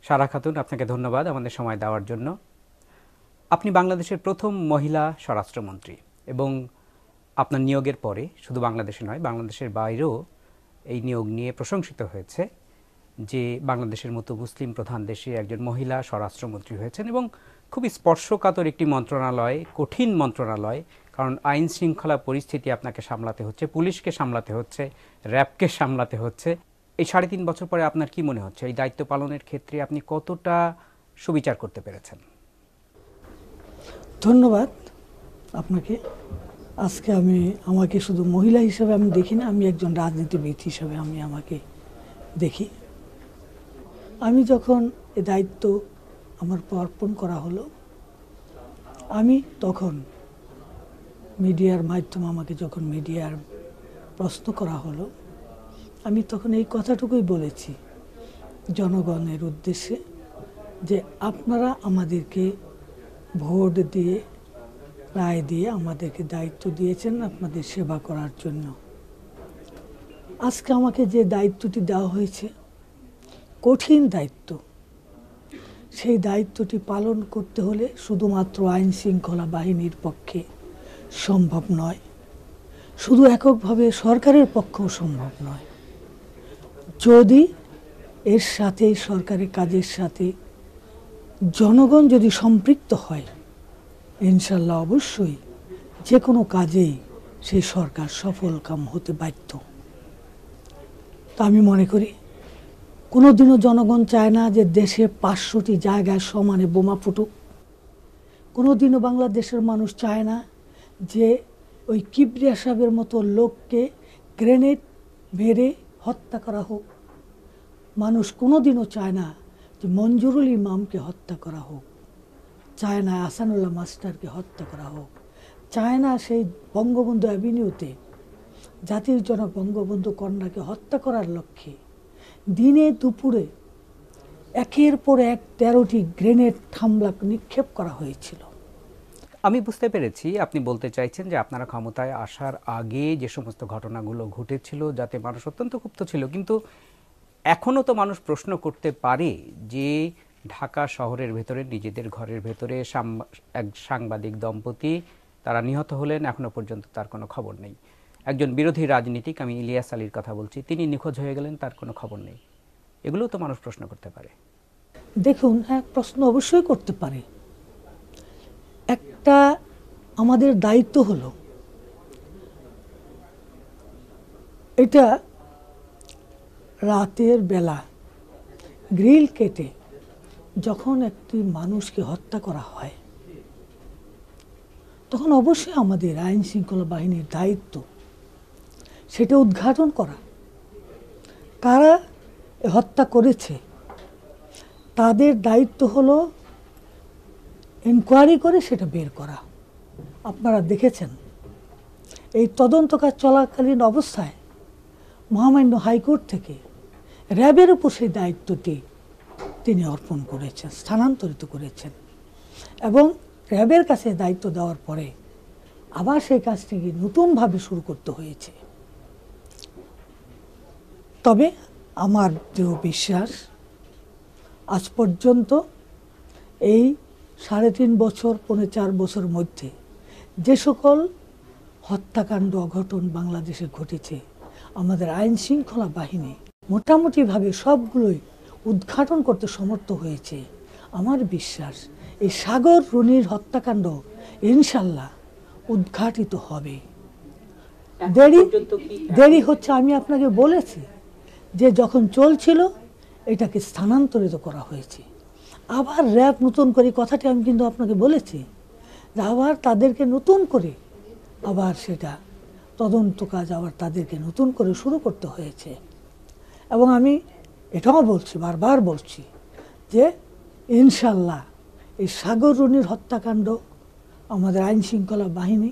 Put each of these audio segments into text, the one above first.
সারা খাতুন, আপনাকে ধন্যবাদ আমাদের সময় দেওয়ার জন্য। আপনি বাংলাদেশের প্রথম মহিলা স্বরাষ্ট্রমন্ত্রী এবং আপনার নিয়োগের পরে শুধু বাংলাদেশে নয়, বাংলাদেশের বাইরেও এই নিয়োগ নিয়ে প্রশংসিত হয়েছে যে বাংলাদেশের মতো মুসলিম প্রধান দেশে একজন মহিলা স্বরাষ্ট্রমন্ত্রী হয়েছেন এবং খুবই স্পর্শকাতর একটি মন্ত্রণালয়, কঠিন মন্ত্রণালয়, কারণ আইন শৃঙ্খলা পরিস্থিতি আপনাকে সামলাতে হচ্ছে, পুলিশকে সামলাতে হচ্ছে, র্যাবকে সামলাতে হচ্ছে। এই ৩.৫ বছর পরে আপনার কি মনে হচ্ছে এই দায়িত্ব পালনের ক্ষেত্রে আপনি কতটা সুবিচার করতে পেরেছেন? ধন্যবাদ আপনাকে। আজকে আমাকে শুধু মহিলা হিসেবে আমি দেখি না, আমি একজন রাজনীতিবিদ হিসেবে আমি আমাকে দেখি। আমি যখন এ দায়িত্ব আমার অর্পণ করা হলো, আমি তখন মিডিয়ার মাধ্যমে আমাকে যখন মিডিয়ার প্রশ্ন করা হলো, আমি তখন এই কথাটুকুই বলেছি জনগণের উদ্দেশ্যে যে আপনারা আমাদেরকে ভোট দিয়ে, রায় দিয়ে আমাদেরকে দায়িত্ব দিয়েছেন আপনাদের সেবা করার জন্য। আজকে আমাকে যে দায়িত্বটি দেওয়া হয়েছে, কঠিন দায়িত্ব, সেই দায়িত্বটি পালন করতে হলে শুধুমাত্র আইন শৃঙ্খলা বাহিনীর পক্ষে সম্ভব নয়, শুধু এককভাবে সরকারের পক্ষেও সম্ভব নয়। যদি এর সাথে, সরকারি কাজের সাথে জনগণ যদি সম্পৃক্ত হয়, ইনশাল্লাহ অবশ্যই যে কোনো কাজেই সেই সরকার সফলকাম হতে বাধ্য। তা আমি মনে করি কোনোদিনও জনগণ চায় না যে দেশে ৫০০টি জায়গায় সমানে বোমা ফুটুক। কোনোদিনও বাংলাদেশের মানুষ চায় না যে ওই কিবরিয়া সাহেবের মতো লোককে গ্রেনেড মেরে হত্যা করা হোক। মানুষ কোনোদিনও চায় না যে মঞ্জুরুল ইমামকে হত্যা করা হোক, চায় না আহসানুল্লাহ মাস্টারকে হত্যা করা হোক, চায় না সেই বঙ্গবন্ধু অ্যাভিনিউতে জাতির জনক বঙ্গবন্ধু কন্যাকে হত্যা করার লক্ষ্যে দিনে দুপুরে একের পর এক ১৩টি গ্রেনেড হামলা নিক্ষেপ করা হয়েছিল। আমি বুঝতে পেরেছি আপনি বলতে চাইছেন যে আপনারা ক্ষমতায় আসার আগে যে সমস্ত ঘটনাগুলো ঘটেছিল যাতে মানুষ অত্যন্ত ক্ষুব্ধ ছিল, কিন্তু এখনও তো মানুষ প্রশ্ন করতে পারে যে ঢাকা শহরের ভেতরে নিজেদের ঘরের ভেতরে এক সাংবাদিক দম্পতি তারা নিহত হলেন, এখনো পর্যন্ত তার কোনো খবর নেই। একজন বিরোধী রাজনীতিক, আমি ইলিয়াস আলীর কথা বলছি, তিনি নিখোঁজ হয়ে গেলেন, তার কোনো খবর নেই। এগুলোও তো মানুষ প্রশ্ন করতে পারে। দেখুন, হ্যাঁ, প্রশ্ন অবশ্যই করতে পারে। একটা আমাদের দায়িত্ব হলো এটা রাতের বেলা গ্রিল কেটে যখন একটি মানুষকে হত্যা করা হয়, তখন অবশ্যই আমাদের আইন শৃঙ্খলা বাহিনীর দায়িত্ব সেটা উদ্ঘাটন করা। কারা হত্যা করেছে তাদের দায়িত্ব হলো ইনকোয়ারি করে সেটা বের করা। আপনারা দেখেছেন এই তদন্ত কাজ চলাকালীন অবস্থায় মহামান্য হাইকোর্ট থেকে র্যাবের উপর সেই দায়িত্বটি তিনি অর্পণ করেছেন, স্থানান্তরিত করেছেন, এবং র্যাবের কাছে দায়িত্ব দেওয়ার পরে আবার সেই কাজটিকে নতুনভাবে শুরু করতে হয়েছে। তবে আমার দৃঢ় বিশ্বাস আজ পর্যন্ত এই ৩.৫ বছর, ৪.৫ বছর মধ্যে যে সকল হত্যাকাণ্ড, অঘটন বাংলাদেশে ঘটেছে, আমাদের আইন শৃঙ্খলা বাহিনী মোটামুটিভাবে সবগুলোই উদ্ঘাটন করতে সমর্থ হয়েছে। আমার বিশ্বাস এই সাগর রুনির হত্যাকাণ্ড ইনশাল্লাহ উদ্ঘাটিত হবে। দেরি হচ্ছে, আমি আপনাকে বলেছি যে যখন চলছিল এটাকে স্থানান্তরিত করা হয়েছে। আবার র্যাব নতুন করে, কথাটি আমি কিন্তু আপনাকে বলেছি যে আবার তাদেরকে নতুন করে আবার সেটা তদন্ত কাজ আবার তাদেরকে নতুন করে শুরু করতে হয়েছে। এবং আমি এটাও বলছি, বারবার বলছি যে ইনশাল্লাহ এই সাগর রুনির হত্যাকাণ্ড আমাদের আইন শৃঙ্খলা বাহিনী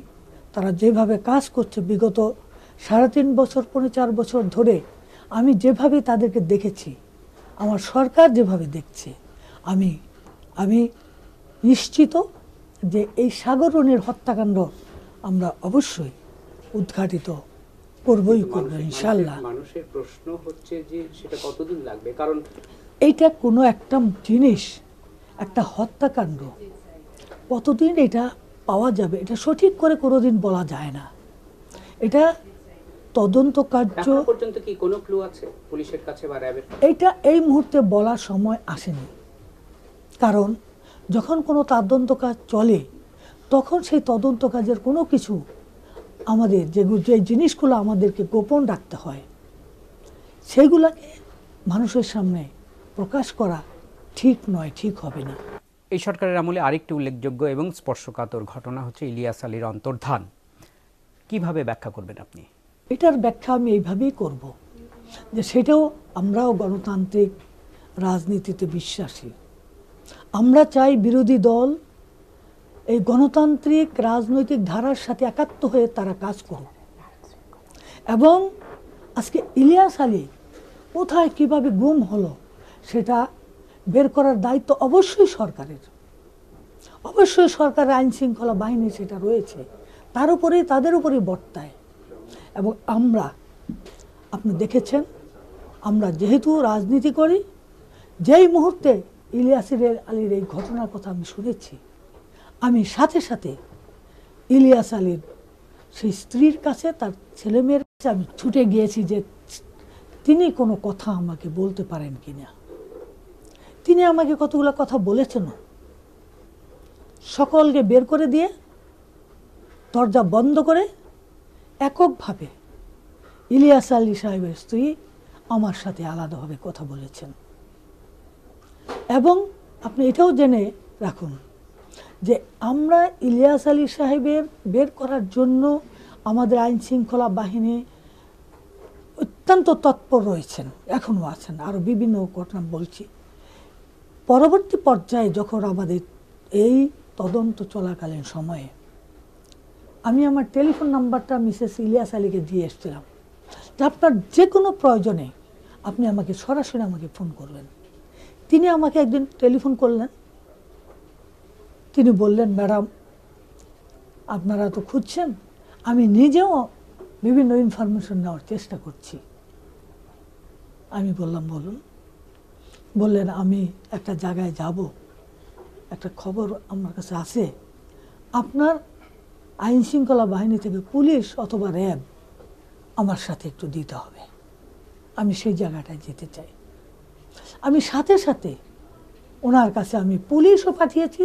তারা যেভাবে কাজ করছে বিগত ৩.৫ বছর, ৪ বছর ধরে আমি যেভাবে তাদেরকে দেখেছি, আমার সরকার যেভাবে দেখছে, আমি নিশ্চিত যে এই সাগর রুনির হত্যাকাণ্ড আমরা অবশ্যই উদ্ঘাটিত করবই করবো ইনশাল্লাহ। মানুষের প্রশ্ন হচ্ছে যে সেটা কতদিন লাগবে, কারণ এইটা কোনো একটা জিনিস, একটা হত্যাকাণ্ড, কতদিন এটা পাওয়া যাবে এটা সঠিক করে কোনোদিন বলা যায় না। এটা তদন্ত কার্য এখনো পর্যন্ত কি কোনো ক্লু আছে পুলিশের কাছে বা র্যাবের? এইটা এই মুহূর্তে বলার সময় আসেনি, কারণ যখন কোনো তদন্ত কাজ চলে তখন সেই তদন্ত কাজের কোনো কিছু আমাদের যে জিনিসগুলো আমাদেরকে গোপন রাখতে হয় সেগুলোকে মানুষের সামনে প্রকাশ করা ঠিক নয়, ঠিক হবে না। এই সরকারের আমলে আরেকটি উল্লেখযোগ্য এবং স্পর্শকাতর ঘটনা হচ্ছে ইলিয়াস আলীর অন্তর্ধান। কিভাবে ব্যাখ্যা করবেন আপনি? এটার ব্যাখ্যা আমি এইভাবেই করব যে সেটাও আমরাও গণতান্ত্রিক রাজনীতিতে বিশ্বাসী। আমরা চাই বিরোধী দল এই গণতান্ত্রিক রাজনৈতিক ধারার সাথে একাত্ম হয়ে তারা কাজ করুক, এবং আজকে ইলিয়াস আলী কোথায় কিভাবে গুম হলো সেটা বের করার দায়িত্ব অবশ্যই সরকারের, অবশ্যই সরকারের আইন শৃঙ্খলা বাহিনী সেটা রয়েছে, তার উপরেই তাদের উপরেই বর্তায়। এবং আমরা, আপনি দেখেছেন, আমরা যেহেতু রাজনীতি করি, যেই মুহূর্তে ইলিয়াস আলীর এই ঘটনার কথা আমি শুনেছি, আমি সাথে সাথে ইলিয়াস আলীর সেই স্ত্রীর কাছে, তার ছেলেমেয়ের কাছে আমি ছুটে গিয়েছি যে তিনি কোনো কথা আমাকে বলতে পারেন কিনা। তিনি আমাকে কতগুলো কথা বলেছেন, সকলকে বের করে দিয়ে দরজা বন্ধ করে এককভাবে ইলিয়াস আলী সাহেবের স্ত্রী আমার সাথে আলাদাভাবে কথা বলেছেন। এবং আপনি এটাও জেনে রাখুন যে আমরা ইলিয়াস আলী সাহেবের বের করার জন্য আমাদের আইন শৃঙ্খলা বাহিনী অত্যন্ত তৎপর রয়েছেন, এখনও আছেন, আরও বিভিন্ন ঘটনা বলছি। পরবর্তী পর্যায়ে যখন আমাদের এই তদন্ত চলাকালীন সময়ে আমি আমার টেলিফোন নাম্বারটা মিসেস ইলিয়াস আলীকে দিয়ে এসেছিলাম যে আপনার যে কোনো প্রয়োজনে আপনি আমাকে সরাসরি আমাকে ফোন করবেন। তিনি আমাকে একদিন টেলিফোন করলেন, তিনি বললেন, ম্যাডাম আপনারা তো খুঁজছেন, আমি নিজেও বিভিন্ন ইনফরমেশন নেওয়ার চেষ্টা করছি। আমি বললাম বলুন। বললেন আমি একটা জায়গায় যাব, একটা খবর আমার কাছে আছে, আপনার আইন শৃঙ্খলা বাহিনী থেকে পুলিশ অথবা র্যাব আমার সাথে একটু দিতে হবে, আমি সেই জায়গাটায় যেতে চাই। আমি সাথে সাথে ওনার কাছে আমি পুলিশও পাঠিয়েছি,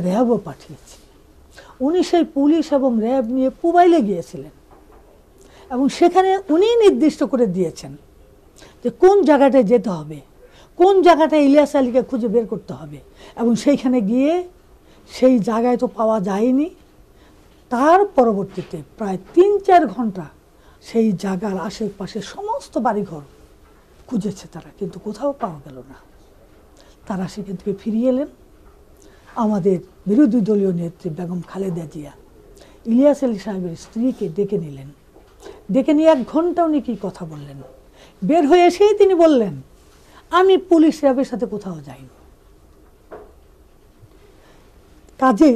র্যাবও পাঠিয়েছি। উনি সেই পুলিশ এবং র্যাব নিয়ে পুবাইলে গিয়েছিলেন, এবং সেখানে উনি নির্দিষ্ট করে দিয়েছেন যে কোন জায়গাটায় যেতে হবে, কোন জায়গাটায় ইলিয়াস আলীকে খুঁজে বের করতে হবে। এবং সেইখানে গিয়ে সেই জায়গায় তো পাওয়া যায়নি, তার পরবর্তীতে প্রায় ৩-৪ ঘন্টা সেই জায়গার আশেপাশে সমস্ত বাড়িঘর খুঁজেছে তারা, কিন্তু কোথাও পাওয়া গেল না। তারা সেখান থেকে ফিরিয়ে এলেন। আমাদের বিরোধী দলীয় নেত্রী বেগম খালেদা জিয়া ইলিয়াস আলী সাহেবের স্ত্রীকে ডেকে নিলেন, ডেকে নিয়ে 1 ঘন্টা উনি কি কথা বললেন। বের হয়ে এসেই তিনি বললেন, আমি পুলিশ র্যাবের সাথে কোথাও যাইনি। কাজে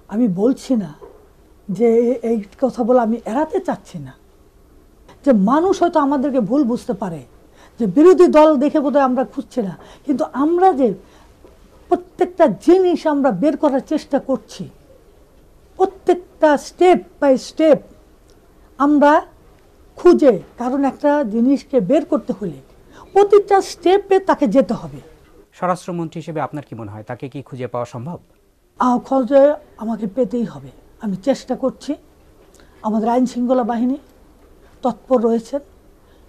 আমি বলছি না যে এই কথা বলে আমি এড়াতে চাচ্ছি না, যে মানুষ হয়তো আমাদেরকে ভুল বুঝতে পারে যে বিরোধী দল দেখে বোধহয় আমরা খুঁজছি না, কিন্তু আমরা যে প্রত্যেকটা জিনিস আমরা বের করার চেষ্টা করছি, প্রত্যেকটা স্টেপ বাই স্টেপ আমরা খুঁজে, কারণ একটা জিনিসকে বের করতে হলে প্রতিটা স্টেপে তাকে যেতে হবে। স্বরাষ্ট্রমন্ত্রী হিসেবে আপনার কি মনে হয় তাকে কি খুঁজে পাওয়া সম্ভব? খোঁজে আমাকে পেতেই হবে, আমি চেষ্টা করছি। আমাদের আইন শৃঙ্খলা বাহিনী তৎপর রয়েছেন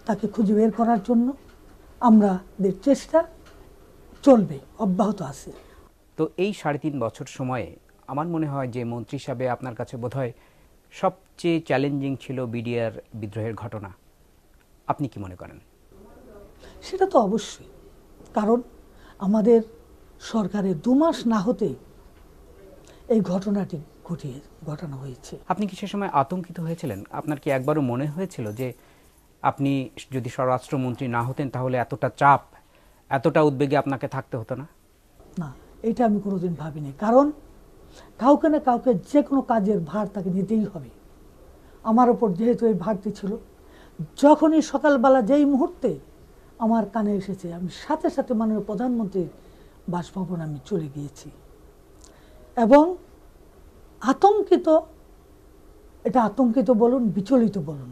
তাকে খুঁজে বের করার জন্য, আমাদের চেষ্টা চলবে, অব্যাহত আছে। তো এই 3.5 বছর সময়ে আমার মনে হয় যে মন্ত্রী হিসাবে আপনার কাছে বোধহয় সবচেয়ে চ্যালেঞ্জিং ছিল বিডিআর বিদ্রোহের ঘটনা। আপনি কি মনে করেন? সেটা তো অবশ্যই, কারণ আমাদের সরকারের 2 মাস না হতেই এই ঘটনাটি ঘটানো হয়েছে। আপনি কি সে সময় আতঙ্কিত হয়েছিলেন? আপনার কি একবারও মনে হয়েছিল যে আপনি যদি স্বরাষ্ট্রমন্ত্রী না হতেন তাহলে এতটা চাপ, এতটা উদ্বেগে আপনাকে থাকতে হতো না? না, এটা আমি কোনোদিন ভাবিনি, কারণ কাউকে না কাউকে যে কোনো কাজের ভার তাকে নিতেই হবে। আমার ওপর যেহেতু এই ভারটি ছিল, যখনই সকালবেলা যেই মুহূর্তে আমার কানে এসেছে। আমি সাথে সাথে মাননীয় প্রধানমন্ত্রীর বাসভবন আমি চলে গিয়েছি এবং আতঙ্কিত, এটা আতঙ্কিত বলুন, বিচলিত বলুন,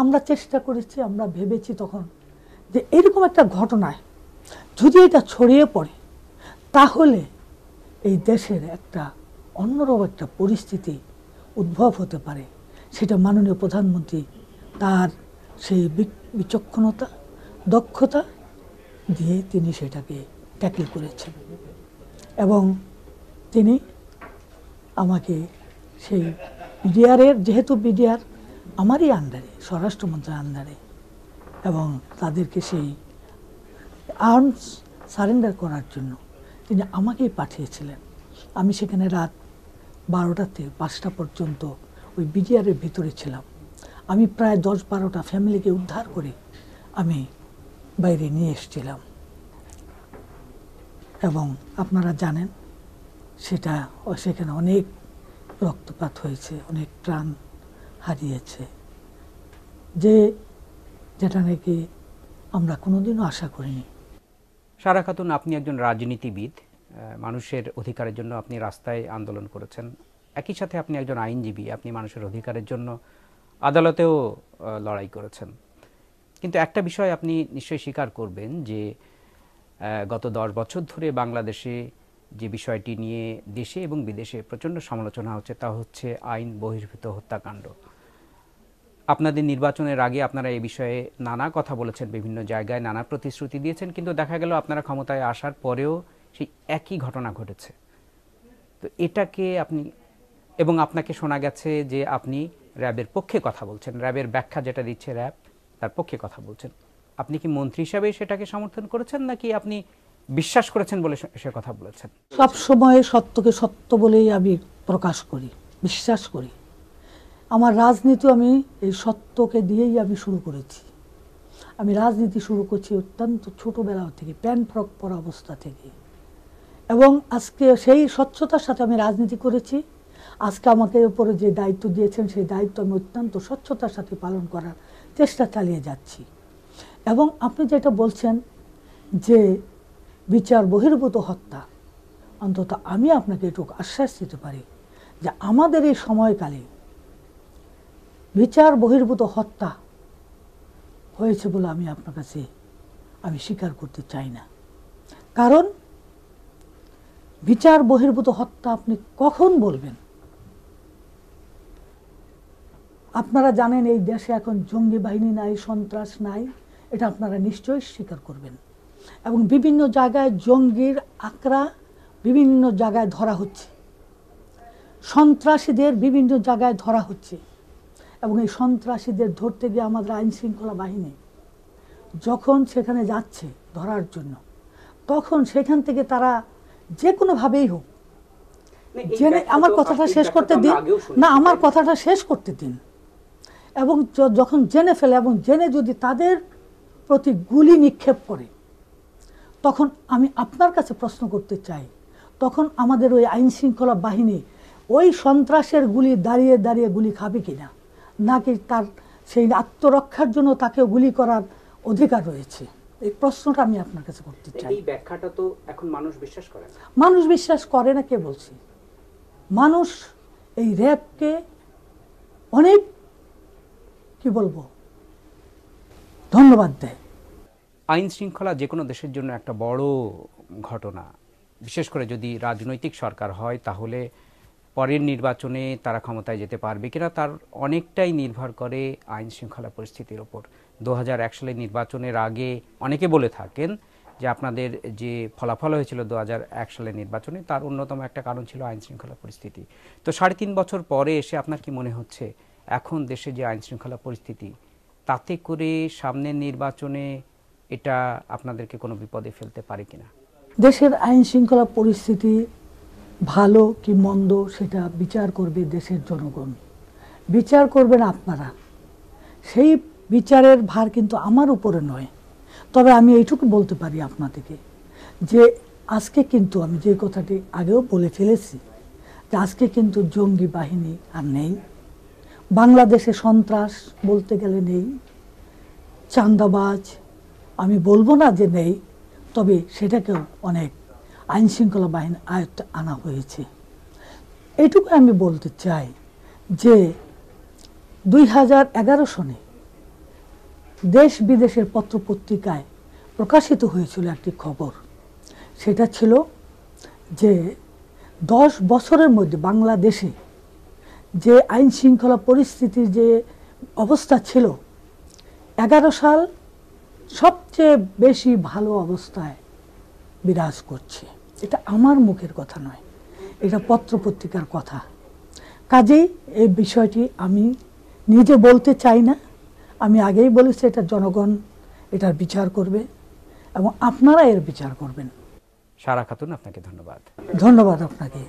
আমরা চেষ্টা করেছি, আমরা ভেবেছি তখন যে এরকম একটা ঘটনায় যদি এটা ছড়িয়ে পড়ে তাহলে এই দেশের একটা অন্যরকম একটা পরিস্থিতি উদ্ভব হতে পারে। সেটা মাননীয় প্রধানমন্ত্রী তার সেই বিচক্ষণতা, দক্ষতা দিয়ে তিনি সেটাকে ট্যাকল করেছেন এবং তিনি আমাকে সেই বিডিআরের, যেহেতু বিডিআর আমারই আন্ডারে, স্বরাষ্ট্রমন্ত্রীর আন্ডারে, এবং তাদেরকে সেই আর্মস সারেন্ডার করার জন্য তিনি আমাকেই পাঠিয়েছিলেন। আমি সেখানে রাত 12টা থেকে 5টা পর্যন্ত ওই বিডিআরের ভিতরে ছিলাম। আমি প্রায় 10-12টা ফ্যামিলিকে উদ্ধার করে আমি বাইরে নিয়ে এসেছিলাম এবং আপনারা জানেন সেটা সেখানে অনেক রক্তপাত হয়েছে, অনেক প্রাণ হারিয়েছে, যেটা নাকি আমরা কোনোদিনও আশা করিনি। সারা খাতুন, আপনি একজন রাজনীতিবিদ, মানুষের অধিকারের জন্য আপনি রাস্তায় আন্দোলন করেছেন, একই সাথে আপনি একজন আইনজীবী, আপনি মানুষের অধিকারের জন্য আদালতেও লড়াই করেছেন। কিন্তু একটা বিষয় আপনি নিশ্চয়ই স্বীকার করবেন যে গত 10 বছর ধরে বাংলাদেশে যে বিষয়টি নিয়ে দেশে এবং বিদেশে প্রচণ্ড সমালোচনা হচ্ছে তা হচ্ছে আইন বহির্ভূত হত্যাকাণ্ড। আপনাদের নির্বাচনের আগে আপনারা এই বিষয়ে নানা কথা বলেছেন, বিভিন্ন জায়গায় নানা প্রতিশ্রুতি দিয়েছেন, কিন্তু দেখা গেল আপনারা ক্ষমতায় আসার পরেও সেই একই ঘটনা ঘটেছে। তো এটাকে আপনি, এবং আপনাকে শোনা গেছে যে আপনি র্যাবের পক্ষে কথা বলছেন, র্যাবের ব্যাখ্যা যেটা দিচ্ছে র্যাব তার পক্ষে কথা বলছেন। আপনি কি মন্ত্রী হিসাবে সেটাকে সমর্থন করেছেন নাকি আপনি বিশ্বাস করেছেন বলে সে কথা বলেছেন? সব সময় সত্যকে সত্য বলেই আমি প্রকাশ করি, বিশ্বাস করি। আমার রাজনীতি আমি এই সত্যকে দিয়েই আমি শুরু করেছি। আমি রাজনীতি শুরু করছি অত্যন্ত ছোটোবেলা থেকে, প্যান্ট ফ্রক পরা অবস্থা থেকে, এবং আজকে সেই স্বচ্ছতার সাথে আমি রাজনীতি করেছি। আজকে আমাকে উপরে যে দায়িত্ব দিয়েছেন সেই দায়িত্ব আমি অত্যন্ত স্বচ্ছতার সাথে পালন করার চেষ্টা চালিয়ে যাচ্ছি। এবং আপনি যেটা বলছেন যে বিচার বহির্ভূত হত্যা, অন্তত আমি আপনাকে এটুকু আশ্বাস দিতে পারি যে আমাদের এই সময়কালে বিচার বহির্ভূত হত্যা হয়েছে বলে আমি আপনার কাছে আমি স্বীকার করতে চাই না। কারণ বিচার বহির্ভূত হত্যা আপনি কখন বলবেন? আপনারা জানেন এই দেশে এখন জঙ্গি বাহিনী নাই, সন্ত্রাস নাই, এটা আপনারা নিশ্চয়ই স্বীকার করবেন। এবং বিভিন্ন জায়গায় জঙ্গির আকড়া বিভিন্ন জায়গায় ধরা হচ্ছে, সন্ত্রাসীদের বিভিন্ন জায়গায় ধরা হচ্ছে, এবং এই সন্ত্রাসীদের ধরতে গিয়ে আমাদের আইন শৃঙ্খলা বাহিনী যখন সেখানে যাচ্ছে ধরার জন্য, তখন সেখান থেকে তারা যে কোনোভাবেই হোক জেনে, আমার কথাটা শেষ করতে দিন না, আমার কথাটা শেষ করতে দিন, এবং যখন জেনে ফেলে এবং জেনে যদি তাদের প্রতি গুলি নিক্ষেপ করে, তখন আমি আপনার কাছে প্রশ্ন করতে চাই, তখন আমাদের ওই আইন শৃঙ্খলা বাহিনী ওই সন্ত্রাসের গুলি দাঁড়িয়ে দাঁড়িয়ে গুলি খাবে কিনা, নাকি তার সেই আত্মরক্ষার জন্য তাকে গুলি করার অধিকার রয়েছে? এই প্রশ্নটা আমি আপনার কাছে করতে চাই। এই ব্যাখ্যাটা তো এখন মানুষ বিশ্বাস করে না। মানুষ বিশ্বাস করে না কে বলছে? মানুষ এই র্যাবকে অনেক কি বলবো ধন্যবাদ দেয়। আইন শৃঙ্খলা যে কোনো দেশের জন্য একটা বড় ঘটনা, বিশেষ করে যদি রাজনৈতিক সরকার হয় তাহলে পরের নির্বাচনে তারা ক্ষমতায় যেতে পারবে কিনা তার অনেকটাই নির্ভর করে আইন শৃঙ্খলা পরিস্থিতির ওপর। 2001 সালের নির্বাচনের আগে অনেকে বলে থাকেন যে আপনাদের যে ফলাফল হয়েছিল 2001 সালের নির্বাচনে তার অন্যতম একটা কারণ ছিল আইন শৃঙ্খলা পরিস্থিতি। তো 3.5 বছর পরে এসে আপনার কি মনে হচ্ছে এখন দেশে যে আইন শৃঙ্খলা পরিস্থিতি, তাতে করে সামনের নির্বাচনে এটা আপনাদেরকে কোনো বিপদে ফেলতে পারে কিনা? দেশের আইন শৃঙ্খলা পরিস্থিতি ভালো কি মন্দ সেটা বিচার করবে দেশের জনগণ, বিচার করবেন আপনারা। সেই বিচারের ভার কিন্তু আমার উপরে নয়। তবে আমি এইটুকু বলতে পারি আপনাদেরকে যে আজকে কিন্তু আমি যে কথাটি আগেও বলে ফেলেছি যে আজকে কিন্তু জঙ্গি বাহিনী আর নেই, বাংলাদেশে সন্ত্রাস বলতে গেলে নেই, চাঁদাবাজ, আমি বলবো না যে নেই, তবে সেটাকেও অনেক আইন শৃঙ্খলা বাহিনী আয়ত্তে আনা হয়েছে। এটুকু আমি বলতে চাই যে 2011 সনে দেশ বিদেশের পত্রপত্রিকায় প্রকাশিত হয়েছিল একটি খবর। সেটা ছিল যে 10 বছরের মধ্যে বাংলাদেশে যে আইন শৃঙ্খলা পরিস্থিতির যে অবস্থা ছিল, 11 সাল সবচেয়ে বেশি ভালো অবস্থায় বিরাজ করছে। এটা আমার মুখের কথা নয়, এটা পত্রপত্রিকার কথা। কাজেই এই বিষয়টি আমি নিজে বলতে চাই না। আমি আগেই বলেছি এটা জনগণ এটার বিচার করবে এবং আপনারা এর বিচার করবেন। সারা খাতুন, আপনাকে ধন্যবাদ। ধন্যবাদ আপনাকে।